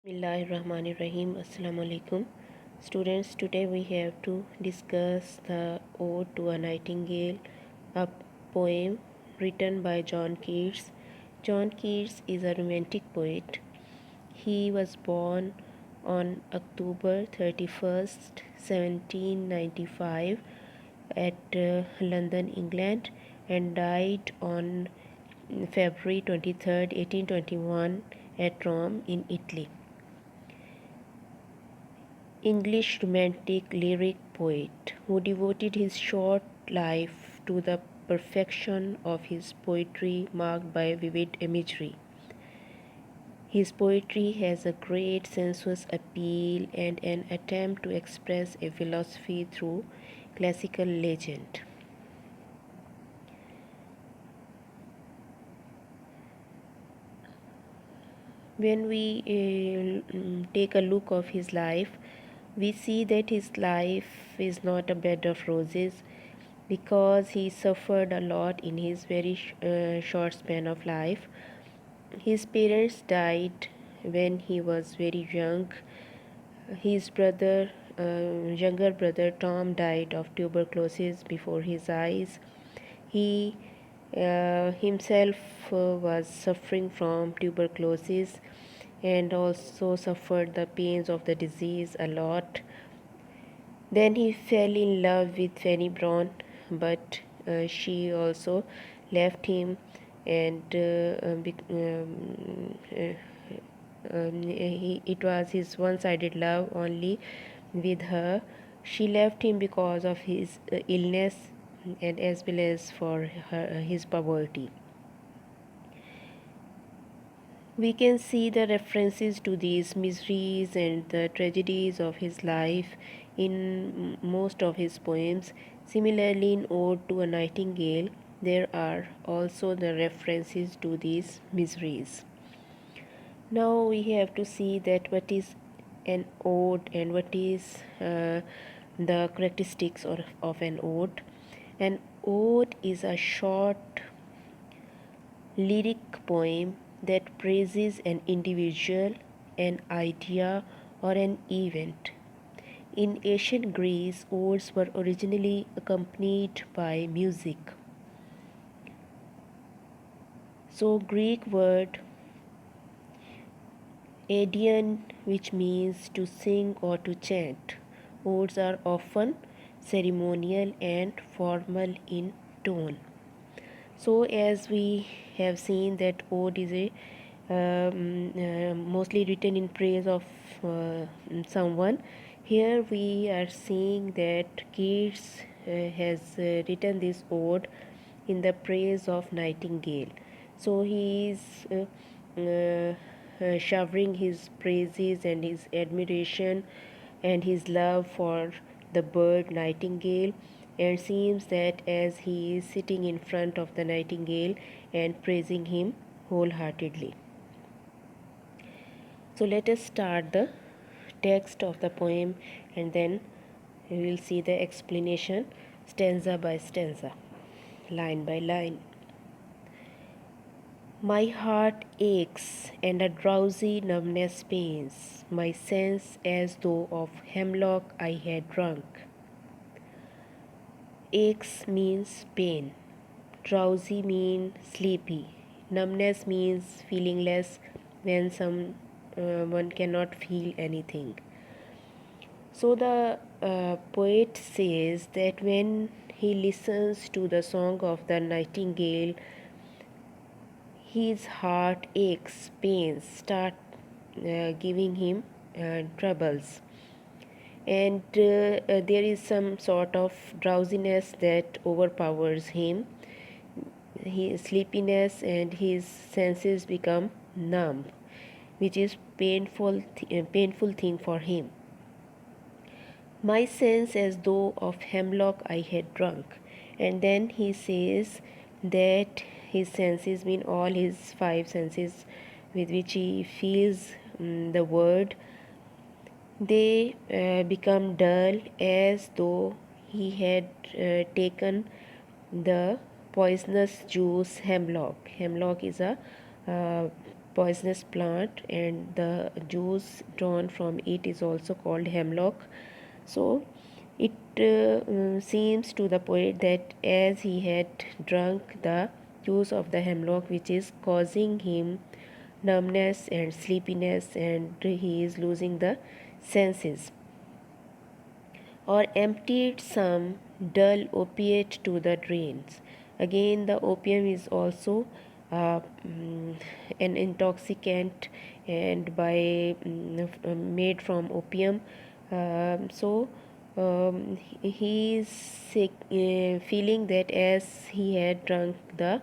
Bismillahirrahmanirrahim. Assalamu alaikum. Students, today we have to discuss the Ode to a Nightingale, a poem written by John Keats. John Keats is a romantic poet. He was born on October 31st, 1795 at London, England, and died on February 23rd, 1821 at Rome in Italy. English romantic lyric poet who devoted his short life to the perfection of his poetry marked by vivid imagery. His poetry has a great sensuous appeal and an attempt to express a philosophy through classical legend. When we take a look of his life, we see that his life is not a bed of roses because he suffered a lot in his very short span of life. His parents died when he was very young. His younger brother Tom, died of tuberculosis before his eyes. He himself was suffering from tuberculosis and also suffered the pains of the disease a lot. Then he fell in love with Fanny Brown, but she also left him, and it was his one-sided love only with her. She left him because of his illness and as well as for his poverty. We can see the references to these miseries and the tragedies of his life in most of his poems. Similarly, in Ode to a Nightingale, there are also the references to these miseries. Now we have to see that what is an ode and what is the characteristics of an ode. An ode is a short lyric poem that praises an individual, an idea, or an event. In ancient Greece, odes were originally accompanied by music. So, Greek word Adian, which means to sing or to chant. Odes are often ceremonial and formal in tone. So, as we have seen that ode is a mostly written in praise of someone. Here we are seeing that Keats has written this ode in the praise of Nightingale. So he is showering his praises and his admiration and his love for the bird Nightingale, and seems that as he is sitting in front of the Nightingale and praising him wholeheartedly. So let us start the text of the poem and then we will see the explanation stanza by stanza, line by line. My heart aches and a drowsy numbness pains my sense as though of hemlock I had drunk. Aches means pain, drowsy means sleepy, numbness means feelingless when one cannot feel anything. So the poet says that when he listens to the song of the nightingale, his heart aches, pains start giving him troubles, and there is some sort of drowsiness that overpowers him. His sleepiness and his senses become numb, which is painful thing for him. My sense as though of hemlock I had drunk. And then he says that his senses mean all his five senses with which he feels the word, they become dull as though he had taken the poisonous juice hemlock. Hemlock is a poisonous plant, and the juice drawn from it is also called hemlock. So it seems to the poet that as he had drunk the juice of the hemlock, which is causing him numbness and sleepiness, and he is losing the senses, or emptied some dull opiate to the drains. Again, the opium is also an intoxicant, and made from opium. So he is feeling that as he had drunk the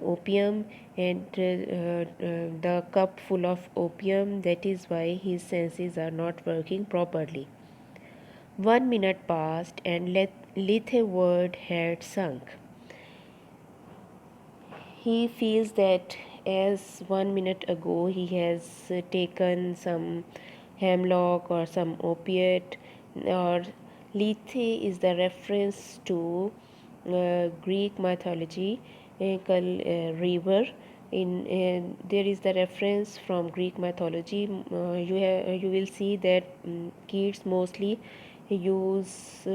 opium, and the cup full of opium, that is why his senses are not working properly. 1 minute passed, and Lithe had sunk. He feels that as 1 minute ago he has taken some hemlock or some opiate, or Lethe is the reference to Greek mythology, river. There is the reference from Greek mythology. You will see that kids mostly use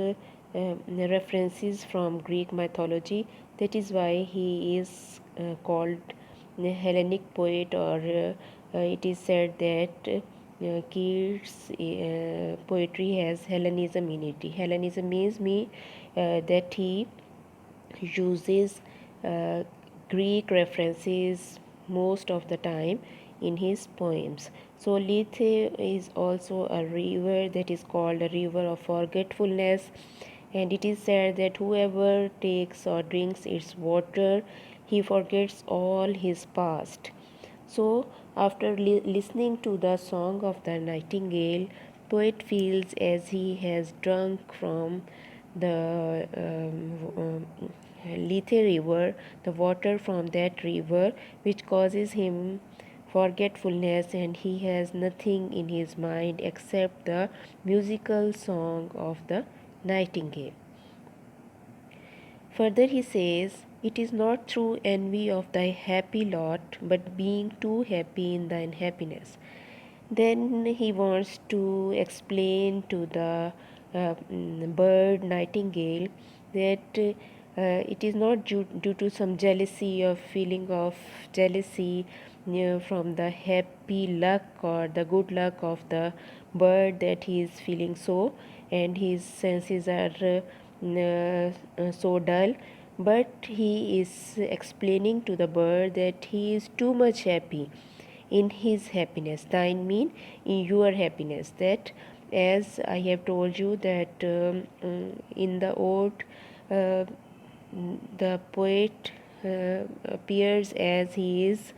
references from Greek mythology. That is why he is called Hellenic poet, or it is said that Keats' poetry has Hellenism in it. Hellenism means that he uses uh, Greek references most of the time in his poems. So Lethe is also a river that is called a river of forgetfulness, and it is said that whoever takes or drinks its water, he forgets all his past. So, after listening to the song of the nightingale, poet feels as he has drunk from the Lethe river, the water from that river, which causes him forgetfulness, and he has nothing in his mind except the musical song of the nightingale. Further, he says, "It is not through envy of thy happy lot, but being too happy in thine happiness." Then he wants to explain to the bird nightingale that it is not due to some jealousy or feeling of jealousy, from the happy luck or the good luck of the bird, that he is feeling so, and his senses are so dull, but he is explaining to the bird that he is too much happy in his happiness. Thine mean in your happiness. That, as I have told you, that in the ode, uh, the poet appears as he is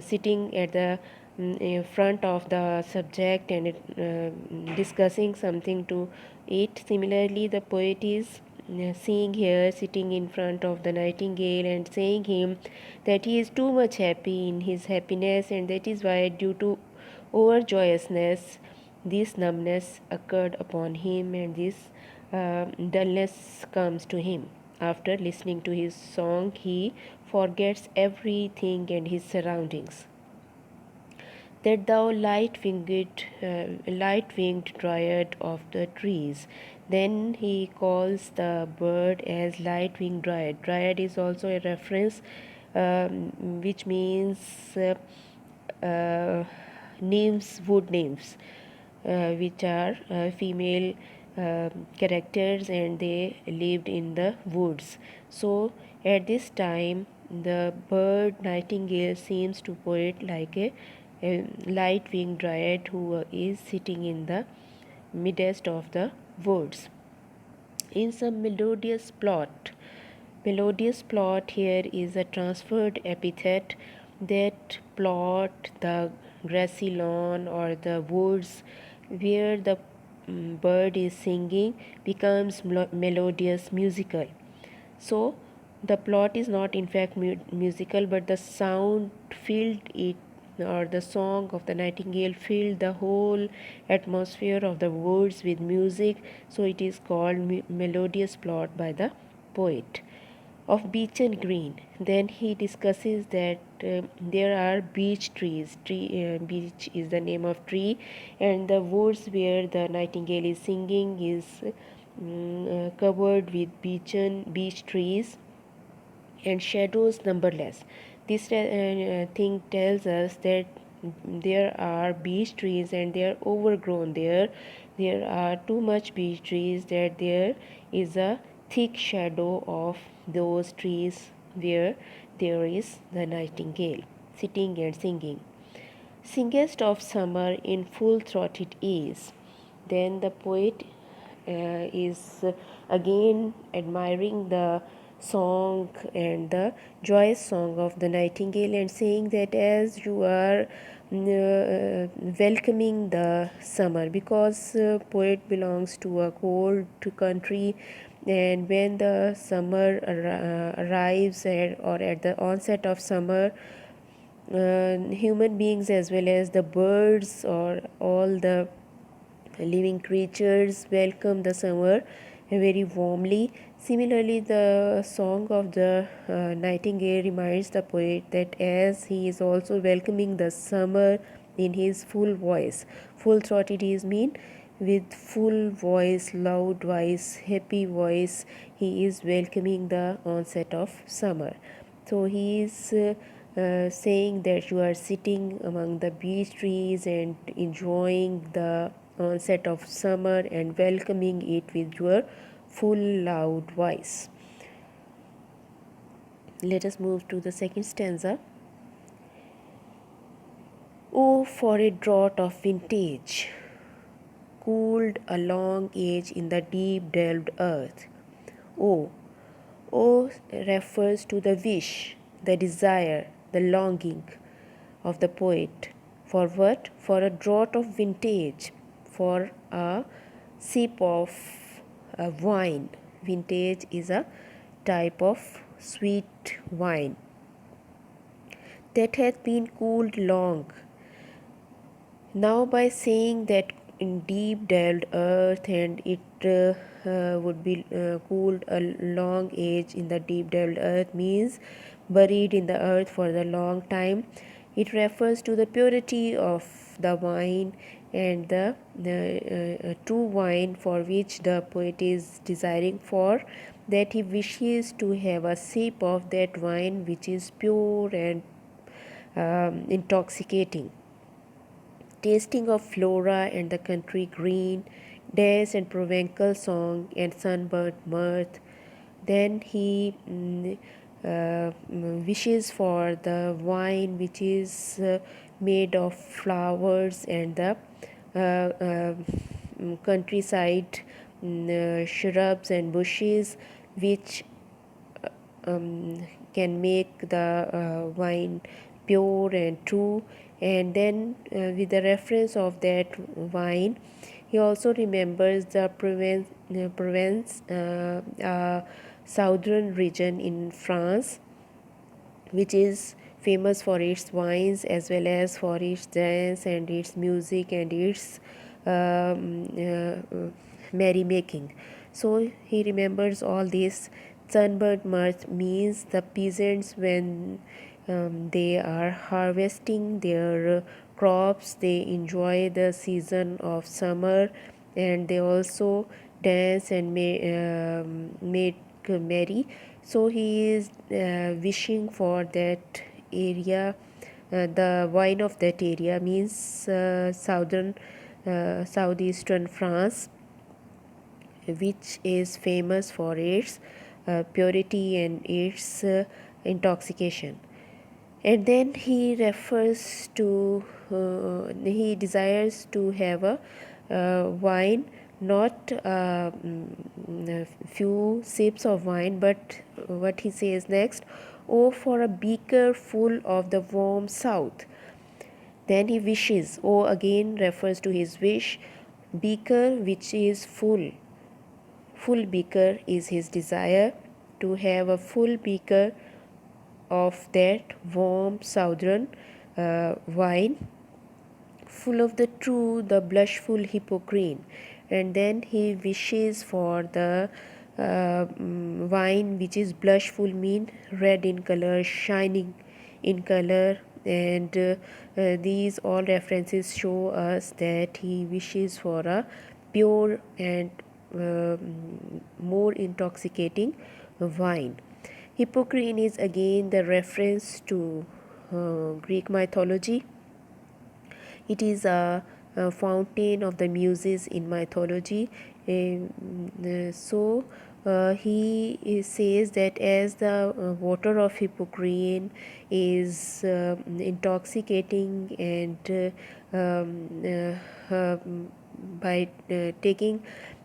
sitting at the in front of the subject, and discussing something to it. Similarly, the poet is seeing here sitting in front of the nightingale and saying him that he is too much happy in his happiness, and that is why, due to overjoyousness, this numbness occurred upon him, and this dullness comes to him. After listening to his song, he forgets everything and his surroundings. That thou light-winged dryad of the trees. Then he calls the bird as light-winged dryad. Dryad is also a reference, which means nymphs, wood nymphs, which are female characters, and they lived in the woods. So at this time, the bird nightingale seems to poet like a light-winged dryad who is sitting in the midst of the woods. In some melodious plot here is a transferred epithet. That plot, the grassy lawn or the woods where the bird is singing, becomes melodious, musical. So the plot is not in fact musical, but the sound filled it, or the song of the nightingale filled the whole atmosphere of the woods with music. So it is called melodious plot by the poet. of beechen green. Then he discusses that there are beech trees. Beech is the name of tree, and the woods where the nightingale is singing is covered with beech trees and shadows numberless. This thing tells us that there are beech trees and they are overgrown. There are too much beech trees that there is a thick shadow of those trees where there is the nightingale sitting and singing. Singest of summer in full throated ease. Then the poet is again admiring the song and the joyous song of the nightingale and saying that as you are welcoming the summer, because poet belongs to a cold country, and when the summer arrives or at the onset of summer, human beings as well as the birds or all the living creatures welcome the summer very warmly. Similarly, the song of the nightingale reminds the poet that as he is also welcoming the summer in his full voice. Full throated is mean with full voice, loud voice, happy voice, he is welcoming the onset of summer. So he is saying that you are sitting among the beech trees and enjoying the onset of summer and welcoming it with your full loud voice. Let us move to the second stanza. Oh, for a draught of vintage, cooled a long age in the deep delved earth. Oh, oh refers to the wish, the desire, the longing of the poet. For what? For a draught of vintage, for a sip of wine. Vintage is a type of sweet wine that has been cooled long. Now, by saying that in deep delved earth and it would be cooled a long age in the deep delved earth means buried in the earth for the long time. It refers to the purity of the wine and the true wine for which the poet is desiring for, that he wishes to have a sip of that wine which is pure and intoxicating. Tasting of flora and the country green, dance and Provencal song and sunburnt mirth. Then he wishes for the wine which is made of flowers and the countryside shrubs and bushes which can make the wine pure and true. And then with the reference of that wine, he also remembers the Provence southern region in France, which is famous for its wines as well as for its dance and its music and its merrymaking. So he remembers all this. Sunburnt mirth means the peasants when they are harvesting their crops, they enjoy the season of summer and they also dance and make merry. So he is wishing for that area. The wine of that area means southeastern France, which is famous for its purity and its intoxication. And then he refers to he desires to have a wine, not a few sips of wine, but what he says next, oh for a beaker full of the warm south. Then he wishes, oh again refers to his wish, beaker which is full. Full beaker is his desire, to have a full beaker of that warm southern wine, full of the true, the blushful hippocrene. And then he wishes for the wine which is blushful mean red in color, shining in color, and these all references show us that he wishes for a pure and more intoxicating wine. Hippocrene is again the reference to Greek mythology. It is a fountain of the muses in mythology. He says that as the water of Hippocrene is intoxicating, and by taking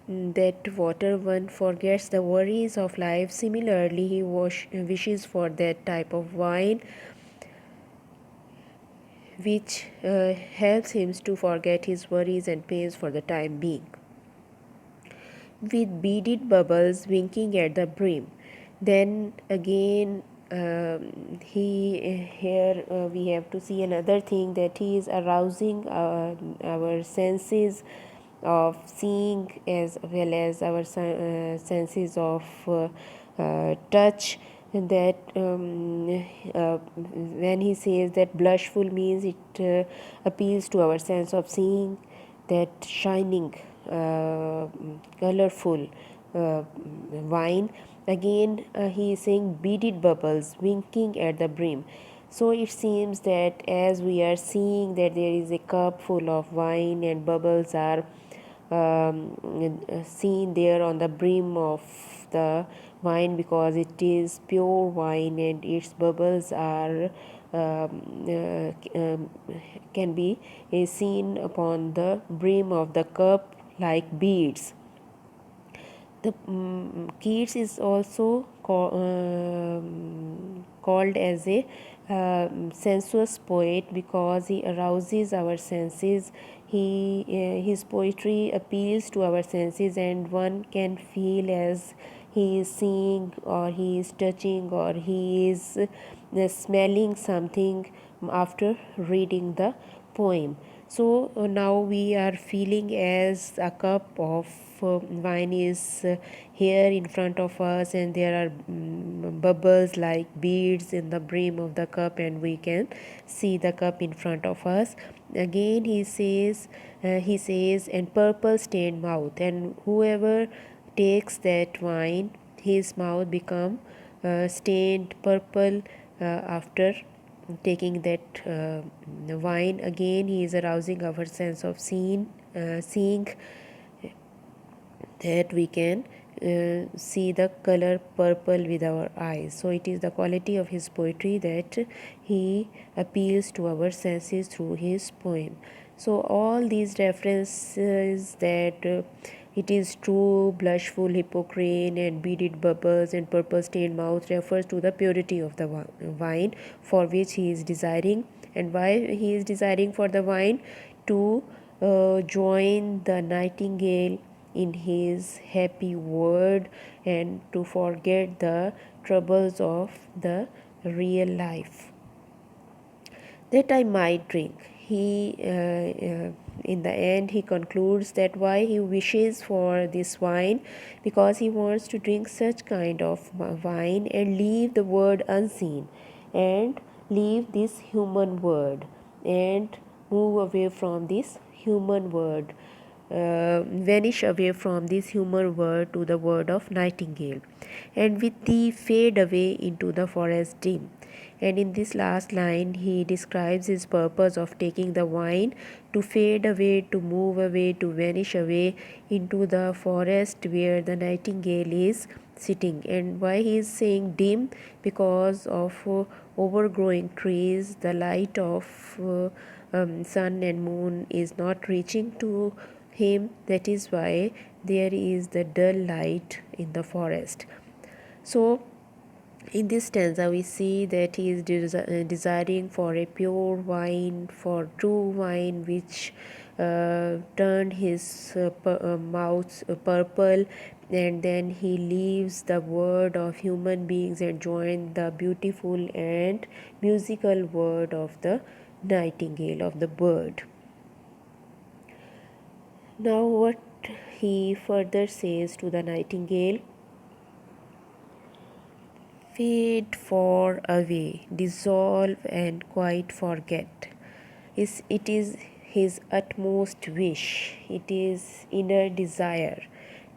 that water one forgets the worries of life. Similarly, he wishes for that type of wine which helps him to forget his worries and pains for the time being. With beaded bubbles winking at the brim. Then again, he here we have to see another thing, that he is arousing our senses of seeing as well as our senses of touch. That when he says that blushful means it appeals to our sense of seeing, that shining colorful wine. Again, he is saying beaded bubbles winking at the brim. So it seems that as we are seeing that there is a cup full of wine and bubbles are seen there on the brim of the wine, because it is pure wine and its bubbles are can be seen upon the brim of the cup like beads. The Keats is also called as a sensuous poet because he arouses our senses. His poetry appeals to our senses, and one can feel as he is seeing or he is touching or he is smelling something after reading the poem. So now we are feeling as a cup of wine is here in front of us, and there are bubbles like beads in the brim of the cup, and we can see the cup in front of us. Again he says and purple stained mouth, and whoever takes that wine, his mouth become stained purple after taking that wine. Again he is arousing our sense of seeing, that we can see the color purple with our eyes. So it is the quality of his poetry that he appeals to our senses through his poem. So all these references that it is true, blushful Hippocrene and beaded bubbles and purple stained mouth refers to the purity of the wine for which he is desiring. And why he is desiring for the wine? To join the nightingale in his happy word, and to forget the troubles of the real life, that I might drink. In the end, he concludes that why he wishes for this wine, because he wants to drink such kind of wine and leave the world unseen, and leave this human world, and move away from this human world, vanish away from this human world to the world of Nightingale, and with thee fade away into the forest dim. And in this last line, he describes his purpose of taking the wine: to fade away, to move away, to vanish away into the forest where the nightingale is sitting. And why he is saying dim? Because of overgrowing trees, the light of sun and moon is not reaching to him. That is why there is the dull light in the forest. So in this stanza, we see that he is desiring for a pure wine, for true wine, which turned his mouth purple, and then he leaves the world of human beings and joins the beautiful and musical word of the nightingale, of the bird. Now, what he further says to the nightingale: fade far away, dissolve and quite forget. It is his utmost wish, it is inner desire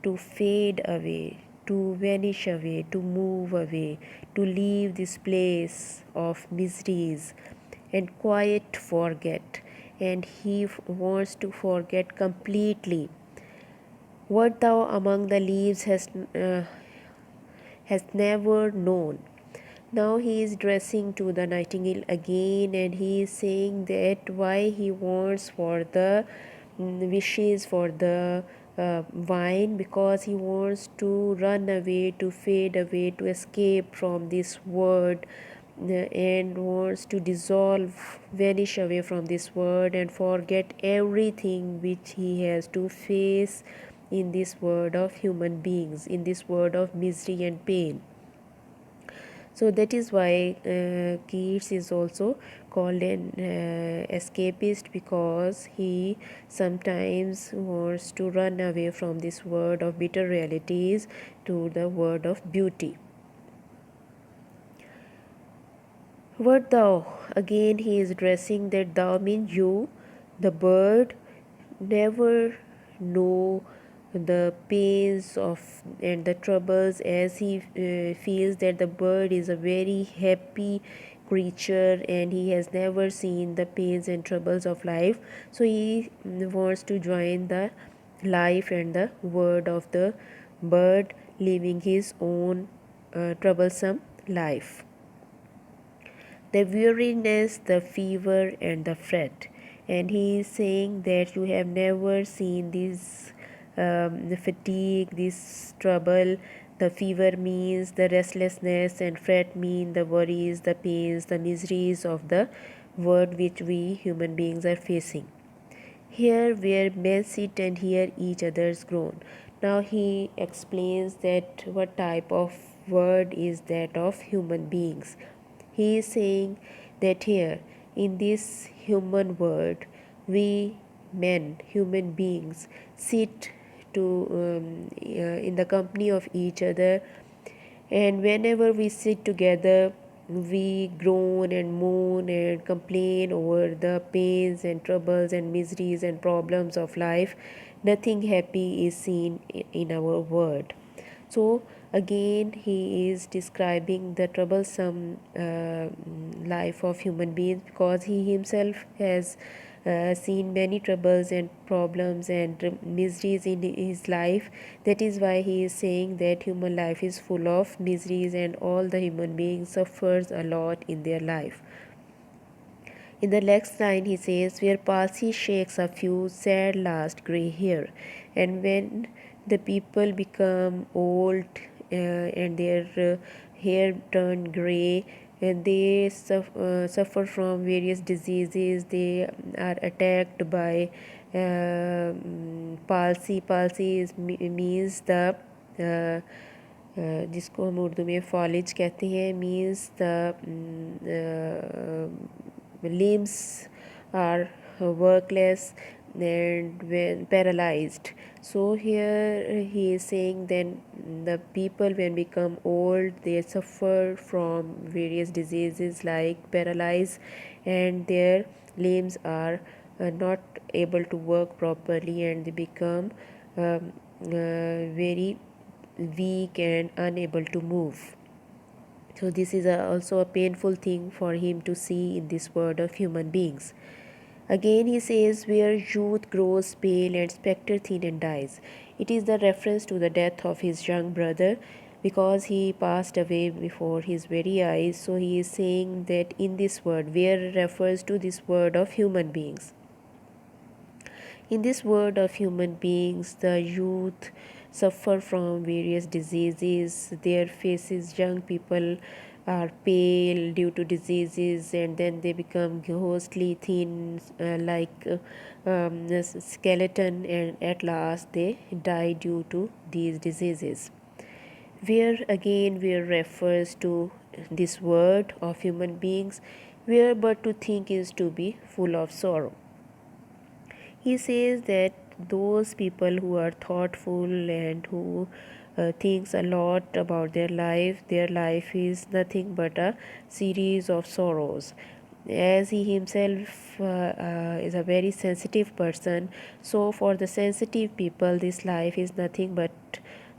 to fade away, to vanish away, to move away, to leave this place of miseries and quite forget. And he wants to forget completely. What thou among the leaves has never known. Now he is dressing to the nightingale again, and he is saying that why he wants for the wishes for the vine, because he wants to run away, to fade away, to escape from this world, and wants to dissolve, vanish away from this world and forget everything which he has to face in this world of human beings, in this world of misery and pain. So that is why Keats is also called an escapist, because he sometimes wants to run away from this world of bitter realities to the world of beauty. What thou? Again he is addressing that thou means you, the bird, never know the pains of and the troubles, as he feels that the bird is a very happy creature and he has never seen the pains and troubles of life. So he wants to join the life and the word of the bird, living his own troublesome life. The weariness, the fever, and the fret. And he is saying that you have never seen this the fatigue, this trouble. The fever means the restlessness, and fret mean the worries, the pains, the miseries of the world which we human beings are facing. Here where men sit and hear each other's groan. Now he explains that what type of word is that of human beings. He is saying that here in this human world, we men, human beings, sit in the company of each other, and whenever we sit together, we groan and moan and complain over the pains and troubles and miseries and problems of life. Nothing happy is seen in our world. So again he is describing the troublesome life of human beings, because he himself has seen many troubles and problems and miseries in his life. That is why he is saying that human life is full of miseries and all the human beings suffers a lot in their life. In the next line he says, where palsy shakes a few sad last grey hair. And when the people become old and their hair turn grey, and they suffer from various diseases, they are attacked by palsy. Palsy means the जिसको हम उर्दू में फॉलिज कहते हैं, means the limbs are workless and when paralyzed. So here he is saying then the people when become old, they suffer from various diseases like paralyze, and their limbs are not able to work properly, and they become very weak and unable to move. So this is also a painful thing for him to see in this world of human beings. Again he says, where youth grows pale and spectre thin and dies. It is the reference to the death of his young brother, because he passed away before his very eyes. So he is saying that in this world, where refers to this world of human beings. In this world of human beings, the youth suffer from various diseases. Their faces, young people are pale due to diseases, and then they become ghostly thin, like a skeleton, and at last they die due to these diseases. Where refers to this world of human beings, where but to think is to be full of sorrow. He says that those people who are thoughtful and who thinks a lot about their life is nothing but a series of sorrows. As he himself is a very sensitive person, so for the sensitive people, this life is nothing but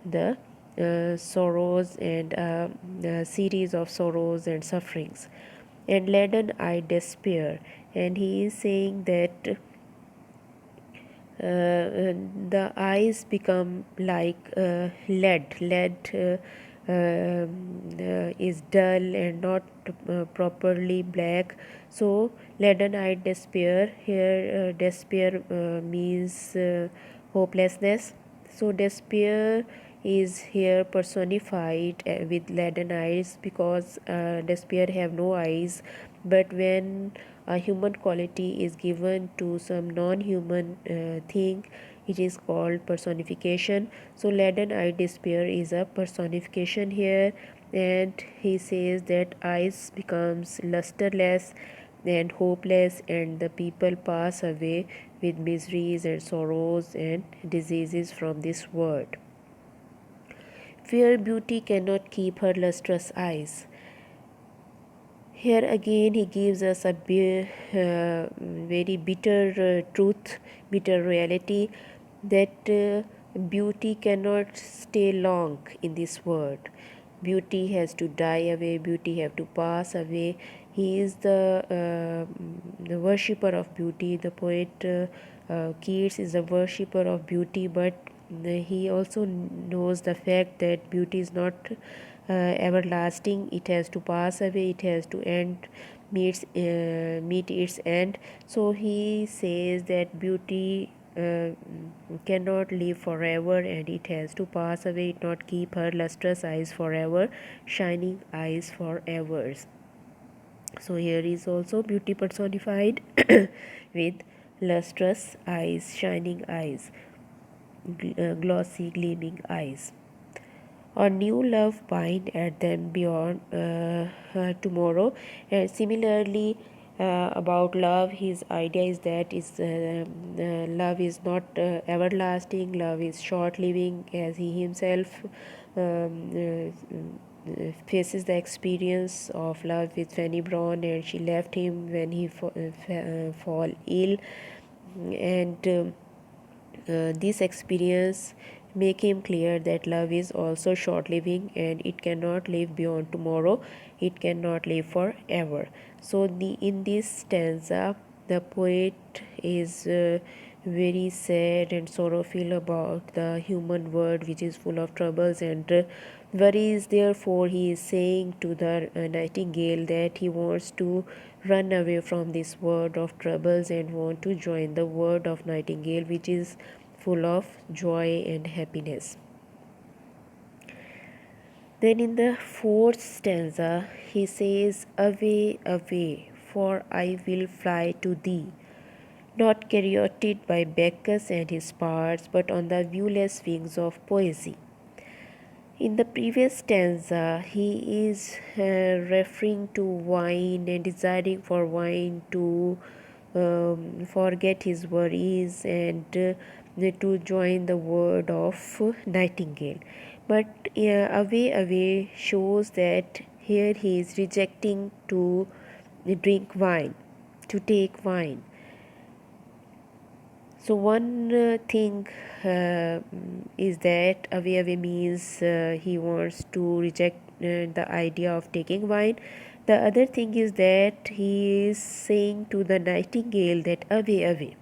the sorrows and the series of sorrows and sufferings and leaden eye despair. And he is saying that the eyes become like lead is dull and not properly black. So leaden eyed despair here, despair means hopelessness. So despair is here personified with leaden eyes, because despair have no eyes. But when a human quality is given to some non-human thing, it is called personification. So leaden eye despair is a personification here, and he says that eyes becomes lusterless and hopeless, and the people pass away with miseries and sorrows and diseases from this world. Fair beauty cannot keep her lustrous eyes. Here again, he gives us a very bitter truth, bitter reality, that beauty cannot stay long in this world. Beauty has to die away, beauty have to pass away. He is the worshipper of beauty. The poet Keats is a worshipper of beauty, but he also knows the fact that beauty is not everlasting. It has to pass away, it has to end, meet its end. So he says that beauty cannot live forever, and it has to pass away. It not keep her lustrous eyes forever, shining eyes forever. So here is also beauty personified with lustrous eyes, shining eyes, glossy gleaming eyes. Or new love bind at them beyond tomorrow. And similarly, about love, his idea is that love is not everlasting, love is short living, as he himself faces the experience of love with Fanny Brown, and she left him when he fall ill. And this experience make him clear that love is also short living, and it cannot live beyond tomorrow, it cannot live forever. So in this stanza, the poet is very sad and sorrowful about the human world, which is full of troubles and worries. Therefore he is saying to the nightingale that he wants to run away from this world of troubles and want to join the world of nightingale, which is full of joy and happiness. Then in the fourth stanza, he says, "Away, away, for I will fly to thee, not charioted by Bacchus and his parts, but on the viewless wings of poesy." In the previous stanza, he is referring to wine and desiring for wine to forget his worries and to join the word of Nightingale. But away, away shows that here he is rejecting to drink wine, to take wine. So one thing is that away, away means he wants to reject the idea of taking wine. The other thing is that he is saying to the nightingale that away, away,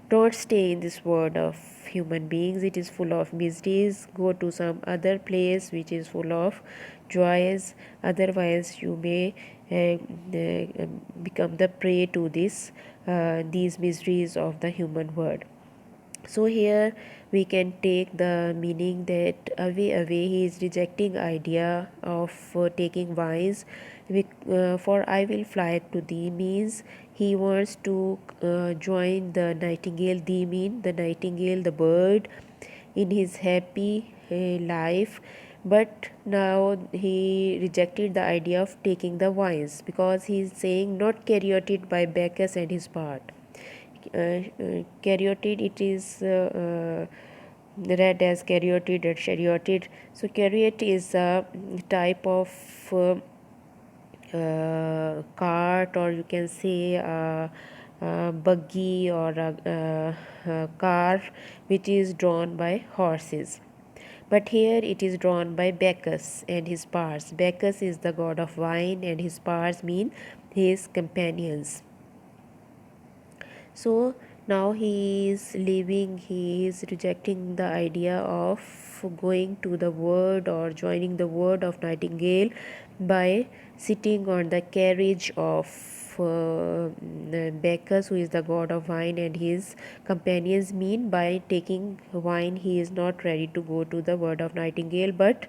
don't stay in this world of human beings, it is full of miseries. Go to some other place which is full of joys, otherwise you may become the prey to these miseries of the human world. So here we can take the meaning that away, away, he is rejecting idea of taking wines. For I will fly to thee means he wants to join the nightingale. Thee mean the nightingale, the bird, in his happy life. But now he rejected the idea of taking the wines, because he is saying not charioted by Bacchus and his part. Carotid, it is read as caryatid or chariotid. So chariot is a type of cart, or you can say a buggy, or a car which is drawn by horses. But here it is drawn by Bacchus and his parts. Bacchus is the god of wine, and his parts mean his companions. So now he is leaving, he is rejecting the idea of going to the word or joining the word of Nightingale by sitting on the carriage of Bacchus, who is the god of wine, and his companions mean by taking wine he is not ready to go to the word of Nightingale, but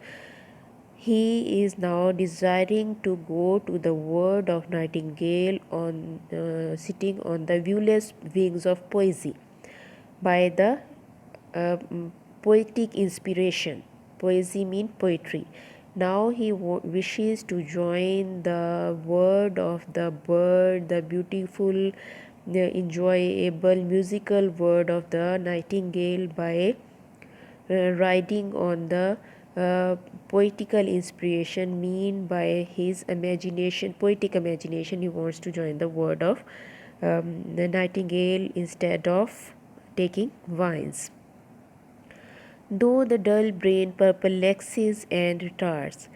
he is now desiring to go to the word of Nightingale on sitting on the viewless wings of poesy by the poetic inspiration. Poesy means poetry. Now he wishes to join the word of the bird, the beautiful, the enjoyable musical word of the nightingale by riding on the poetical inspiration mean by his imagination, poetic imagination. He wants to join the word of the nightingale instead of taking wines. Though the dull brain perplexes and retards,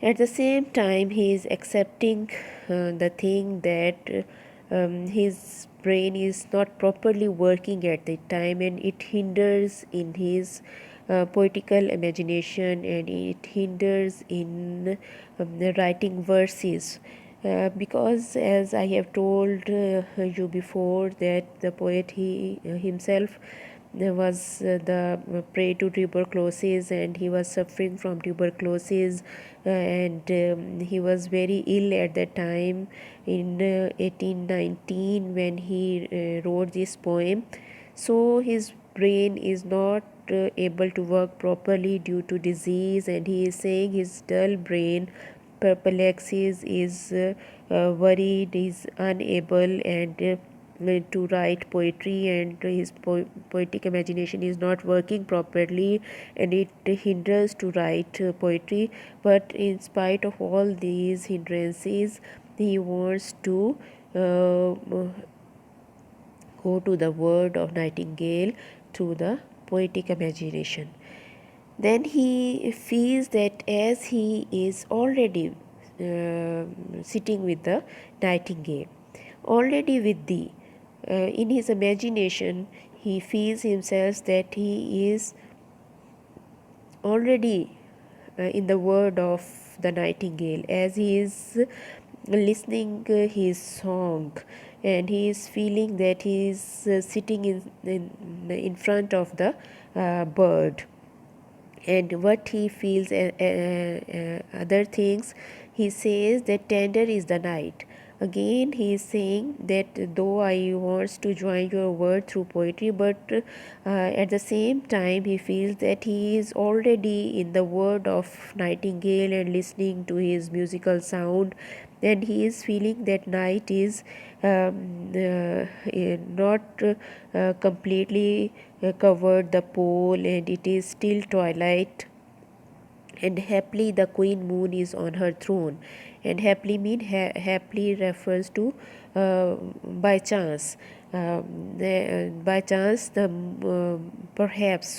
at the same time, he is accepting the thing that his brain is not properly working at the time, and it hinders in his poetical imagination, and it hinders in the writing verses. Because as I have told you before, that the poet he himself was the prey to tuberculosis, and he was suffering from tuberculosis, and he was very ill at that time in 1819 when he wrote this poem. So his brain is not able to work properly due to disease, and he is saying his dull brain perplexes, is worried, is unable, and to write poetry, and his poetic imagination is not working properly, and it hinders to write poetry. But in spite of all these hindrances, he wants to go to the word of Nightingale through the poetic imagination. Then he feels that as he is already sitting with the nightingale, already with thee, in his imagination, he feels himself that he is already in the word of the nightingale, as he is listening his song, and he is feeling that he is sitting in front of the bird. And what he feels other things, he says that tender is the night. Again he is saying that though I wants to join your word through poetry, but at the same time he feels that he is already in the word of nightingale and listening to his musical sound, and he is feeling that night is not completely covered the pole, and it is still twilight, and happily the queen moon is on her throne. And happily mean happily refers to by chance, by chance the perhaps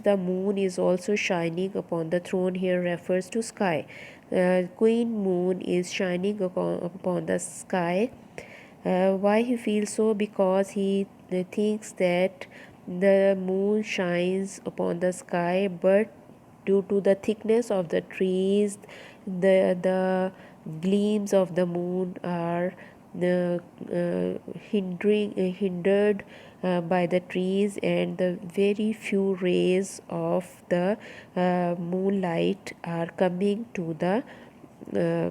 the moon is also shining upon the throne. Here refers to sky. Queen moon is shining upon the sky. Why he feels so? Because he thinks that the moon shines upon the sky, but due to the thickness of the trees, the gleams of the moon are hindered by the trees, and the very few rays of the moonlight are coming to the uh,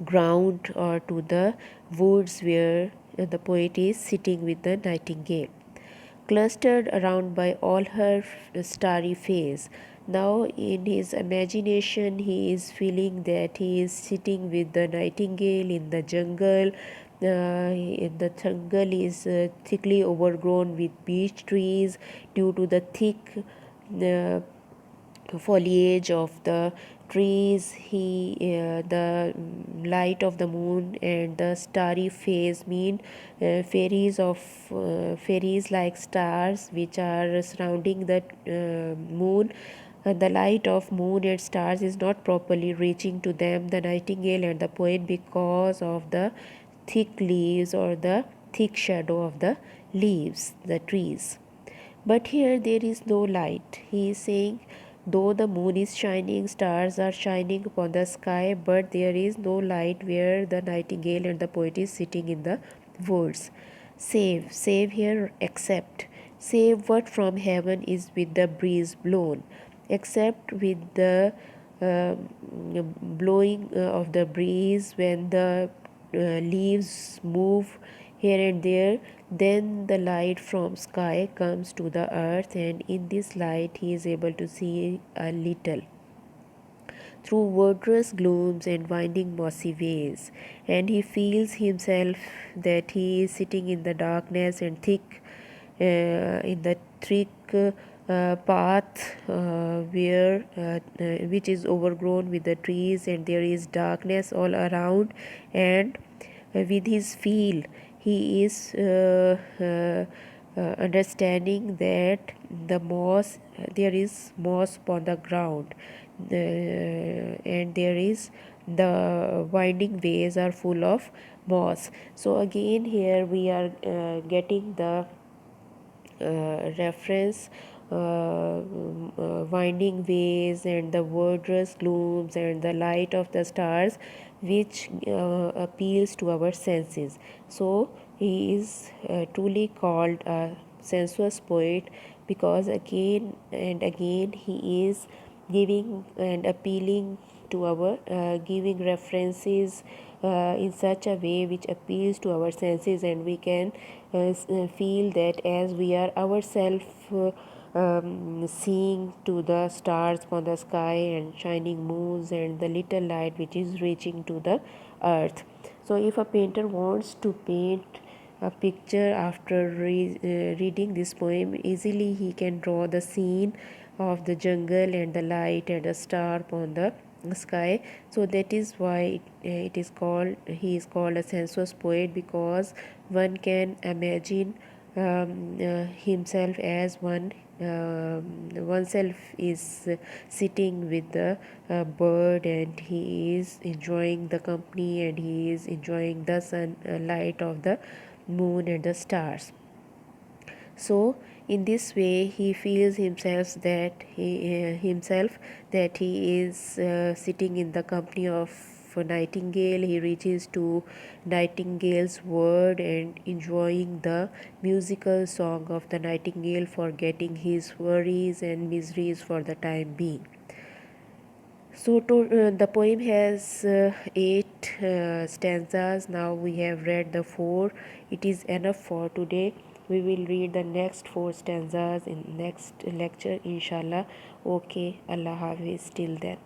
ground or to the woods where the poet is sitting with the nightingale, clustered around by all her starry face. Now, in his imagination, he is feeling that he is sitting with the nightingale in the jungle, The jungle is thickly overgrown with beech trees due to the thick foliage of the trees. The light of the moon and the starry phase mean fairies like stars which are surrounding the moon. The light of moon and stars is not properly reaching to them, the nightingale and the poet, because of the thick leaves or the thick shadow of the leaves, the trees. But here there is no light. He is saying, though the moon is shining, stars are shining upon the sky, but there is no light where the nightingale and the poet is sitting in the woods. Save here, except. Save what from heaven is with the breeze blown, except with the blowing of the breeze when the leaves move here and there, then the light from sky comes to the earth, and in this light he is able to see a little through wondrous glooms and winding mossy ways, and he feels himself that he is sitting in the darkness and thick in the thick path which is overgrown with the trees, and there is darkness all around, and with his feel he is understanding that there is moss upon the ground, and there is the winding ways are full of moss. So again here we are getting the reference winding ways and the wondrous glooms and the light of the stars which appeals to our senses. So he is truly called a sensuous poet, because again and again he is giving and appealing to our giving references in such a way which appeals to our senses, and we can feel that as we are ourselves seeing to the stars on the sky and shining moons and the little light which is reaching to the earth. So if a painter wants to paint a picture after reading this poem, easily he can draw the scene of the jungle and the light and a star upon the sky. So that is why it is called he is called a sensuous poet, because one can imagine himself as oneself is sitting with the bird, and he is enjoying the company, and he is enjoying the sun light of the moon and the stars. So in this way he feels himself that he is sitting in the company of nightingale. He reaches to nightingale's word and enjoying the musical song of the nightingale, forgetting his worries and miseries for the time being. So the poem has 8 stanzas. Now we have read the 4. It is enough for today. We will read the next 4 stanzas in next lecture, inshallah. Okay, Allah Hafiz, till then.